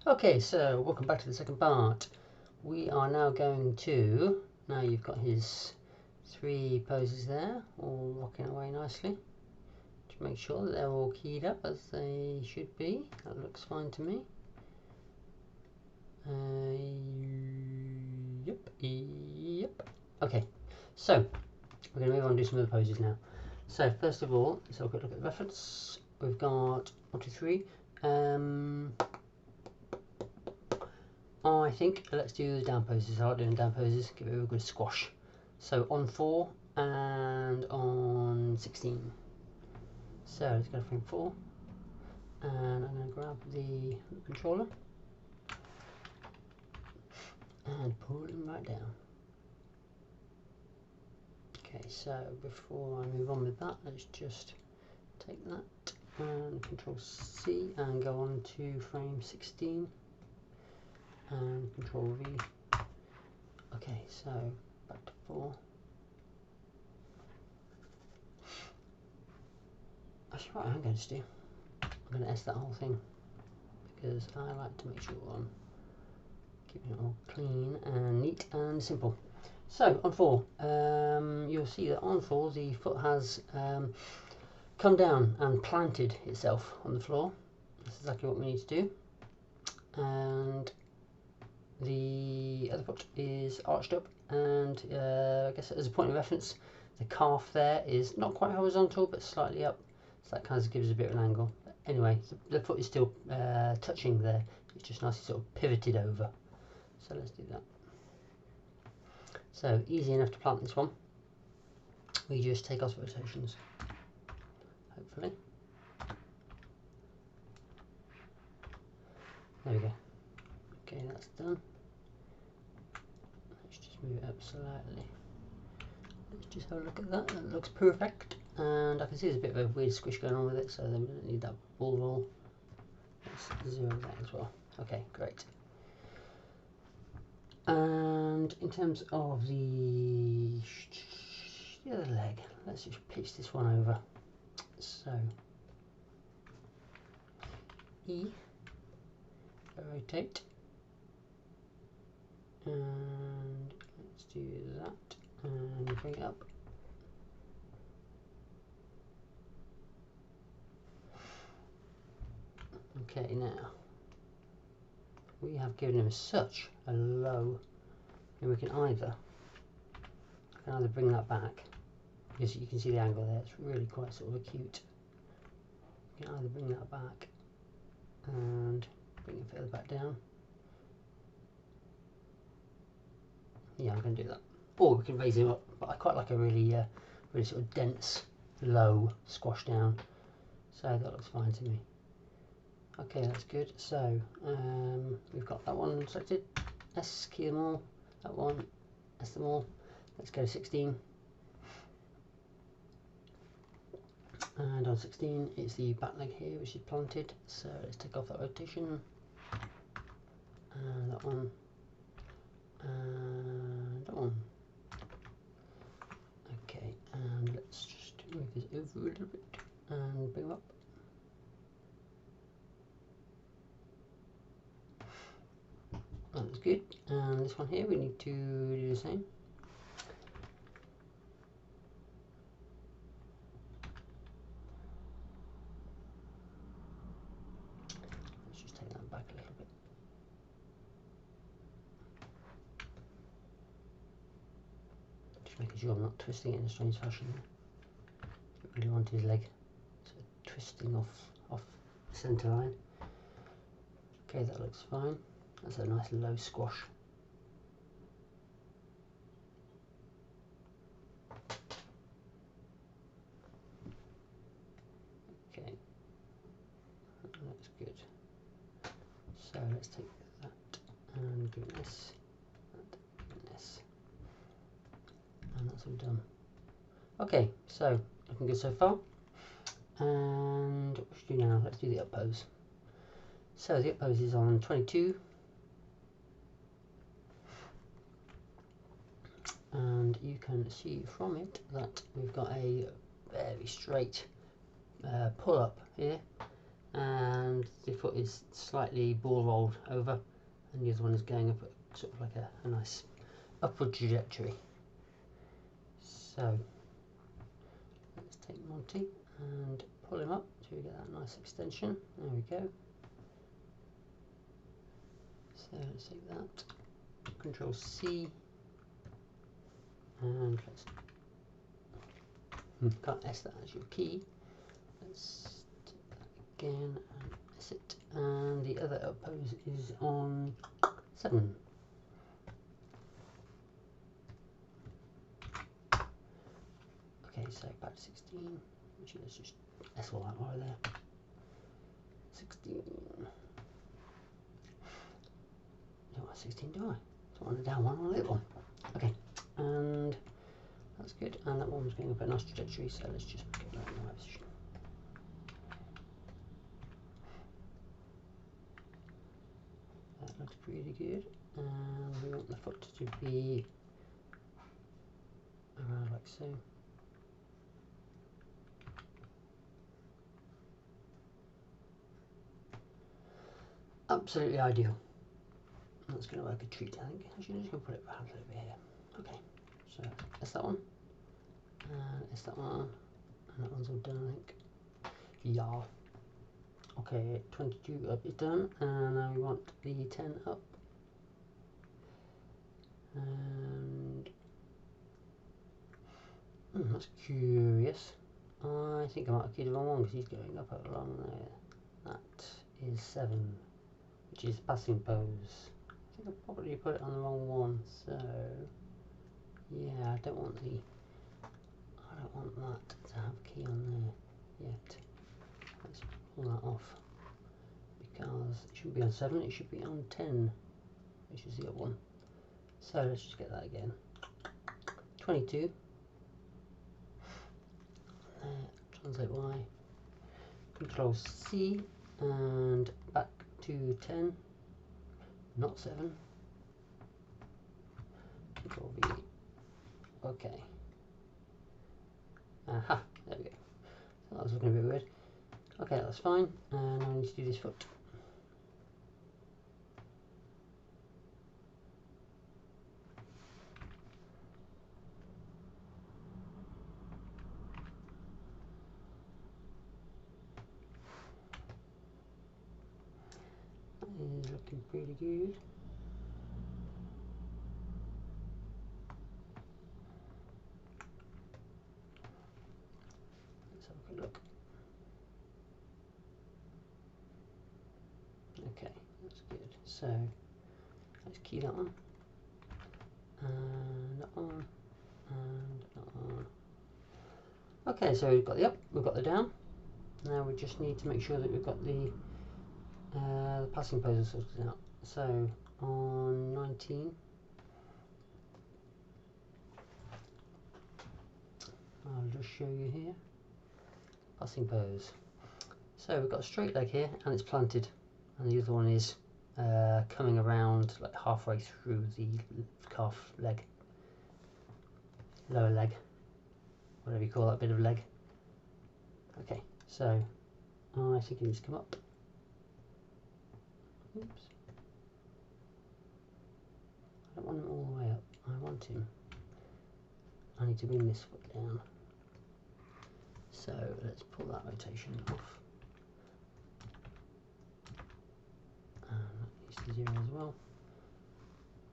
Okay, so welcome back to the second part. We are now going to, now you've got his 3 poses there, all rocking away nicely. To make sure that they're all keyed up as they should be. That looks fine to me. Yep. Okay, so we're going to move on and do some other poses now. So first of all, let's have a quick look at the reference. We've got 1, 2, 3. I think let's do the down poses. I like doing down poses, give it a good squash. So on 4 and on 16. So let's go to frame 4, and I'm going to grab the controller and pull him right down. Okay, so before I move on with that, let's just take that and Control C and go on to frame 16 and Control V. Okay, so back to 4. Actually, what I'm going to do, I'm going to S that whole thing because I like to make sure I'm keeping it all clean and neat and simple. So on 4, you'll see that on 4 the foot has come down and planted itself on the floor. That's exactly what we need to do. And the other foot is arched up, and I guess as a point of reference, the calf there is not quite horizontal but slightly up, so that kind of gives a bit of an angle. But anyway, the foot is still touching there, it's just nicely sort of pivoted over. So let's do that. So easy enough to plant this one. We just take off rotations, hopefully. There we go. Okay, that's done. Let's just move it up slightly. Let's just have a look at that. That looks perfect. And I can see there's a bit of a weird squish going on with it, so then we don't need that ball roll. Let's zero that as well. Okay, great. And in terms of the other leg, let's just pitch this one over. So E, rotate, and let's do that and bring it up. Okay, now we have given him such a low, and we can either bring that back, because you can see the angle there, it's really quite sort of acute. You can either bring that back and bring it further back down. Yeah, I'm going to do that. Or we can raise him up, but I quite like a really sort of dense, low squash down. So that looks fine to me. Okay, that's good. So we've got that one selected. S, key them all. That one, S them all. Let's go to 16. And on 16, it's the back leg here, which is planted. So let's take off that rotation. And that one. And that one. Okay, and let's just move this over a little bit and bring them up. That's good. And this one here, we need to do the same. Let's just take that back a little bit. Just making sure I'm not twisting it in a strange fashion. Don't really want his leg sort of twisting off the centre line. Okay, that looks fine. That's a nice low squash. Okay, that's good. So let's take that and give it this, and this, and that's all done. Okay, so looking good so far. And what should we do now? Let's do the up pose. So the up pose is on 22. And you can see from it that we've got a very straight pull up here, and the foot is slightly ball rolled over, and the other one is going up at sort of like a nice upward trajectory. So let's take Monty and pull him up so we get that nice extension. There we go. So let's take that, Control C, and let's can't S that as your key. Let's take that again and S it, and the other up pose is on 7. Okay, so back to 16, which let's just S all that while we're there. 16. Don't want 16, do I? Don't want a down one, I want a little one. Okay, and that's good. And that one was going up a nice trajectory, so let's just get that in the right position. That looks pretty good. And we want the foot to be around like so. Absolutely ideal. That's going to work a treat, I think. Actually, I'm just going to put it around a little bit here. Okay, so that's that one. And it's that one. And that one's all done, I think. Yeah. Okay, 22 up is done. And now we want the 10 up. And that's curious. I think I might have keyed the wrong one because he's going up along there. That is 7, which is passing pose. I think I probably put it on the wrong one, so yeah, I don't want that to have a key on there yet. Let's pull that off because it shouldn't be on 7, it should be on 10, which is the other one. So let's just get that again. 22. Translate Y. Control C and back to 10. Not 7. Control V. Okay. Aha, there we go. So that was looking a bit weird. Okay, that's fine. And I need to do this foot. That is looking pretty good. Let's have a quick look. Okay, that's good. So let's key that one. And that one. And that one. Okay, so we've got the up, we've got the down. Now we just need to make sure that we've got the passing poses sorted out. So on 19, I'll just show you here. Passing pose. So we've got a straight leg here, and it's planted, and the other one is coming around like halfway through the calf leg, lower leg, whatever you call that bit of leg. Okay, so I think he needs to come up. Oops. I don't want him all the way up. I want him. I need to bring this foot down. So let's pull that rotation off. And that needs to 0 as well.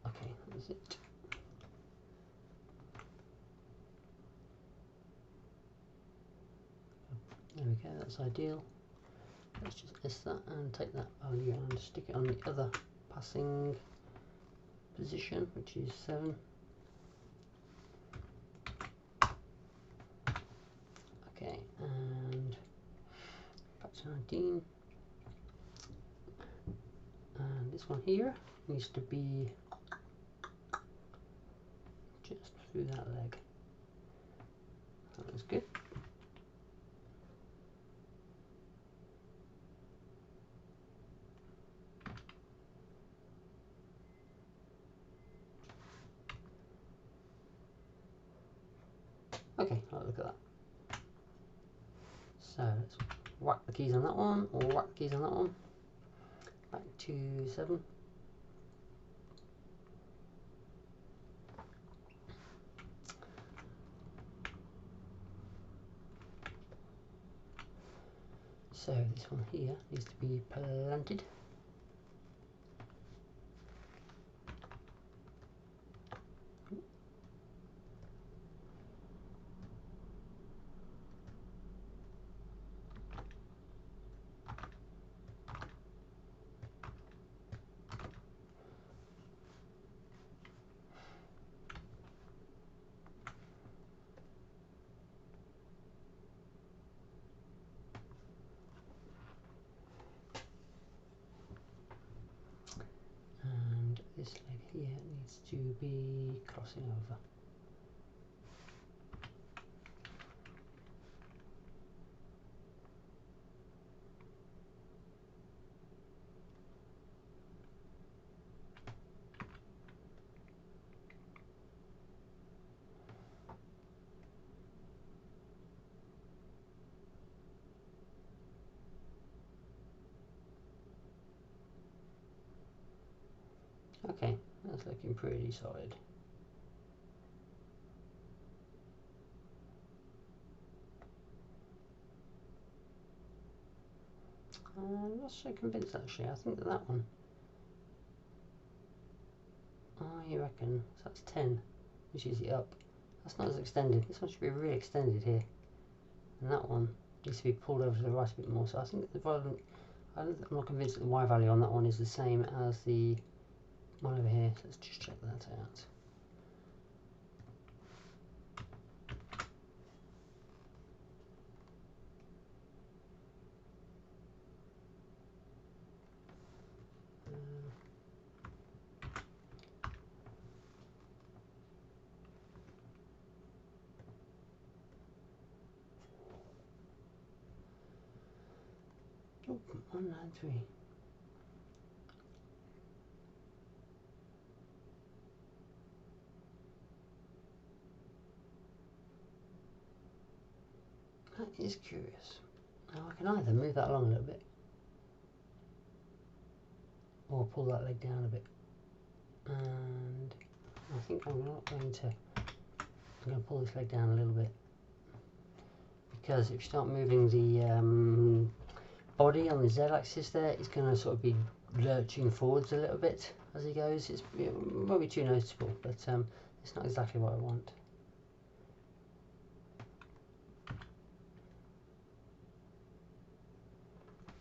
Okay, that's it. There we go, that's ideal. Let's just S that and take that value and stick it on the other passing position, which is 7. Okay, and back to 19. And this one here needs to be just through that leg. That looks good. Okay, I'll look at that. So let's whack the keys on that one, or whack the keys on that one. Back to 7. So this one here needs to be planted. And this leg here needs to be crossing over. Okay, that's looking pretty solid. I'm not so convinced actually. I think that one. Oh, you reckon? So that's 10, which is the up. That's not as extended. This one should be really extended here. And that one needs to be pulled over to the right a bit more. So I think the volume, I'm not convinced that the Y value on that one is the same as the one over here. So let's just check that out. Oh, 193. That is curious. Now I can either move that along a little bit or pull that leg down a bit. And I think I'm not going to. I'm going to pull this leg down a little bit, because if you start moving the body on the z-axis there, it's going to sort of be lurching forwards a little bit as he goes. It won't be too noticeable, but it's not exactly what I want.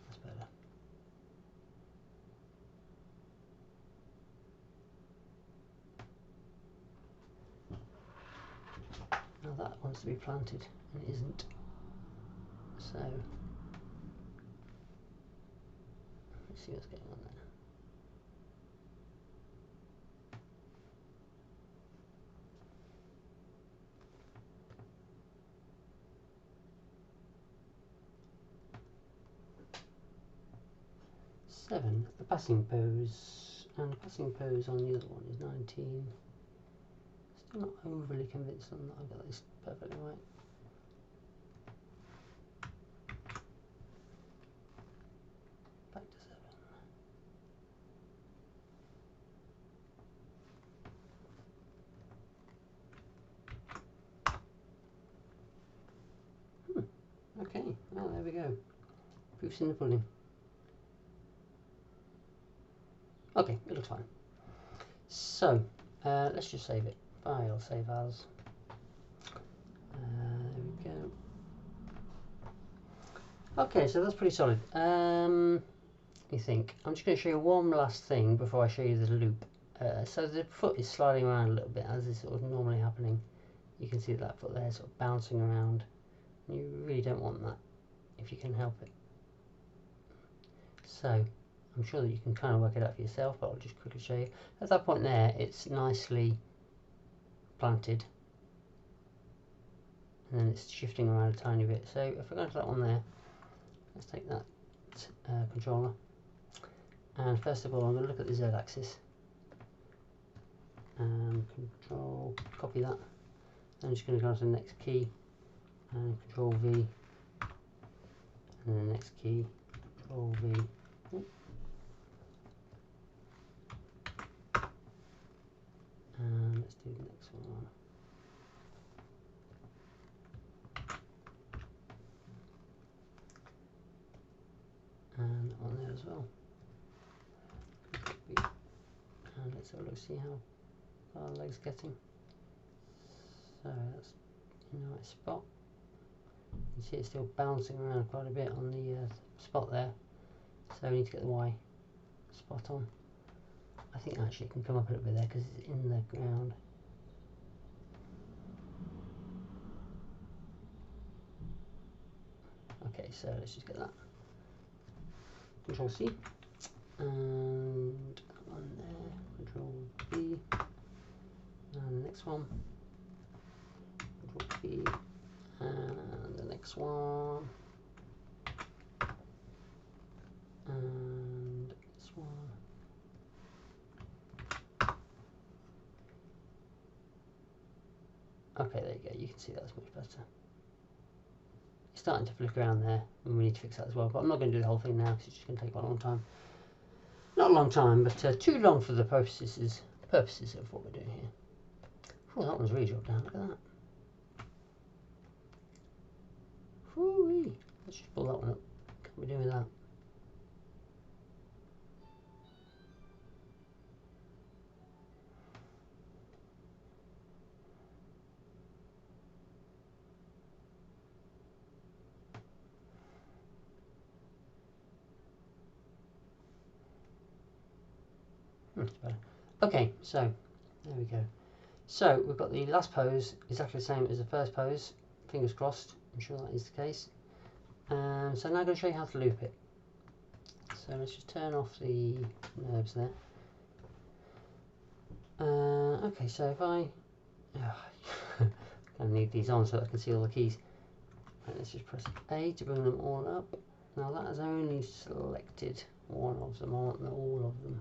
That's better. Now that wants to be planted and it isn't. So let's see what's going on there. Seven, the passing pose, and the passing pose on the other one is 19. Still not overly convinced on that I've got this perfectly right. Back to 7. Okay, well there we go. Proof's in the pudding. Okay, it looks fine. So, let's just save it. File, save as. There we go. Okay, so that's pretty solid. You think? I'm just going to show you one last thing before I show you the loop. So the foot is sliding around a little bit, as is sort of normally happening. You can see that foot there sort of bouncing around. You really don't want that if you can help it. So I'm sure that you can kind of work it out for yourself, but I'll just quickly show you. At that point there, it's nicely planted, and then it's shifting around a tiny bit. So if I go to that one there, let's take that controller, and first of all I'm going to look at the z-axis and control copy that. Then I'm just going to go to the next key and control V, and then the next key, Control V. And let's do the next one. And that one there as well. And let's have a look, see how our leg's getting. So that's in the right spot. You can see it's still bouncing around quite a bit on the spot there. So we need to get the Y spot on. I think actually it can come up a little bit there because it's in the ground. Okay, so let's just get that. Control C. And that one there. Control B. And the next one. Control B. And the next one. And this one. Okay, there you go. You can see that's much better. It's starting to flick around there, and we need to fix that as well. But I'm not going to do the whole thing now because it's just going to take quite a long time. Not a long time, but too long for the purposes of what we're doing here. Oh, that one's really dropped down. Look at that. Whoo-wee. Let's just pull that one up. What can we do with that? Better. Okay, so there we go. So we've got the last pose exactly the same as the first pose. Fingers crossed. I'm sure that is the case. So now I'm going to show you how to loop it. So let's just turn off the nerves there. Okay, so if I I need these on so I can see all the keys. Right, let's just press A to bring them all up. Now that has only selected one of them, I want all of them.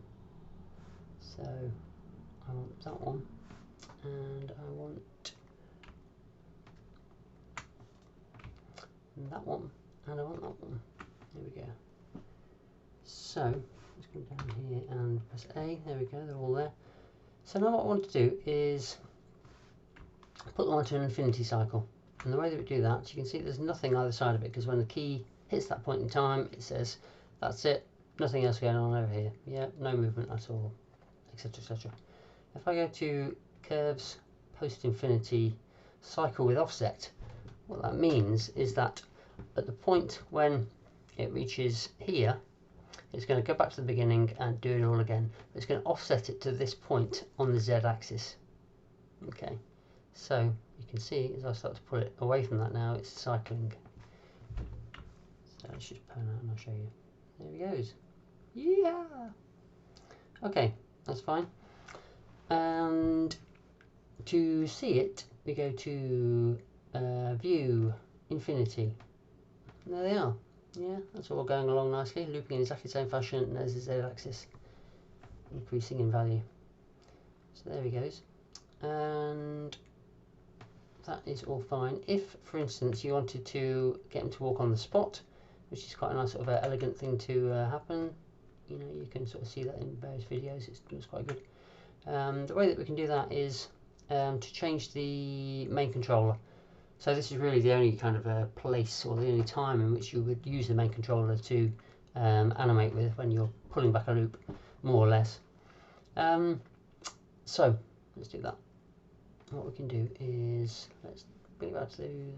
So I want that one, and I want that one, and I want that one. There we go. So let's go down here and press A. There we go, they're all there. So now what I want to do is put them onto an infinity cycle. And the way that we do that, you can see there's nothing either side of it, because when the key hits that point in time, it says, that's it, nothing else going on over here. Yeah, no movement at all, etc, etc. If I go to curves, post infinity, cycle with offset, what that means is that at the point when it reaches here, it's going to go back to the beginning and do it all again. It's going to offset it to this point on the Z axis. Okay, so you can see as I start to pull it away from that now, it's cycling. So let's just pan out and I'll show you. There he goes. Yeah! Okay, that's fine. And to see it, we go to View, Infinity. And there they are. Yeah, that's all going along nicely, looping in exactly the same fashion as the Z-axis, increasing in value. So there he goes. And that is all fine. If, for instance, you wanted to get him to walk on the spot, which is quite a nice sort of elegant thing to happen, you know, you can sort of see that in various videos. It's quite good. The way that we can do that is to change the main controller. So this is really the only kind of place or the only time in which you would use the main controller to animate with when you're pulling back a loop, more or less. So let's do that. What we can do is let's bring it back to the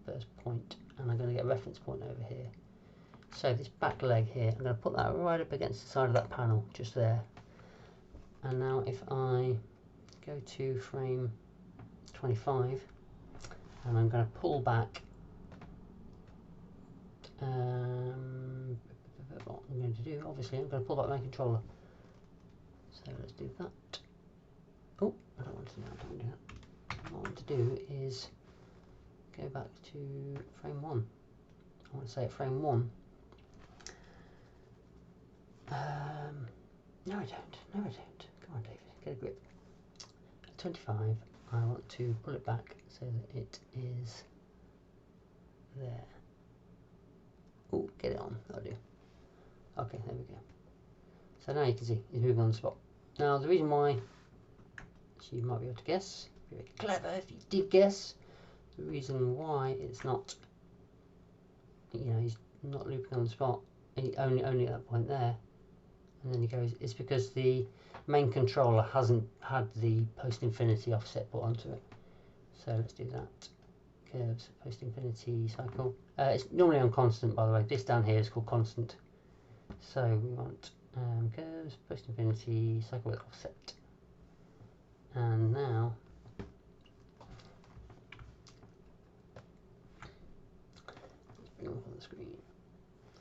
first point, and I'm going to get a reference point over here. So this back leg here, I'm going to put that right up against the side of that panel, just there. And now if I go to frame 25, and I'm going to pull back, what I'm going to do, obviously I'm going to pull back my controller. So let's do that. Oh, I don't want to do that, don't do that. What I want to do is go back to frame 1. I want to say at frame 1. No I don't, no I don't. Come on David, get a grip. At 25, I want to pull it back so that it is there. Oh, get it on. That'll do. Okay, there we go. So now you can see he's moving on the spot. Now the reason why, so you might be able to guess, very clever if you did guess, the reason why it's not, you know, he's not looping on the spot, only at that point there, and then he goes, it's because the main controller hasn't had the post-infinity offset put onto it. So let's do that. Curves, post-infinity cycle. It's normally on constant, by the way. This down here is called constant. So we want curves, post-infinity, cycle with offset. And now let's bring him up on the screen.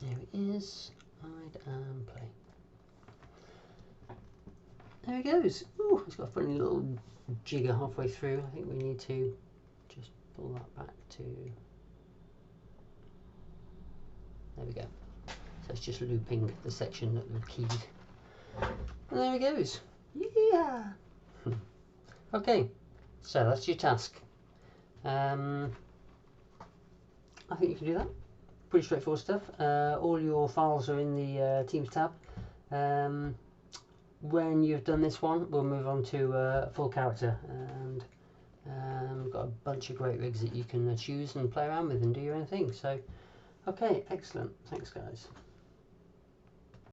There he is. Hide and play. There he goes. Ooh, it's got a funny little jigger halfway through. I think we need to just pull that back to. There we go. So it's just looping the section that we've keyed. And there he goes. Yeah. Okay, so that's your task. I think you can do that. Pretty straightforward stuff. All your files are in the Teams tab. When you've done this one, we'll move on to full character, and we've got a bunch of great rigs that you can choose and play around with and do your own thing. So, okay, excellent. Thanks, guys.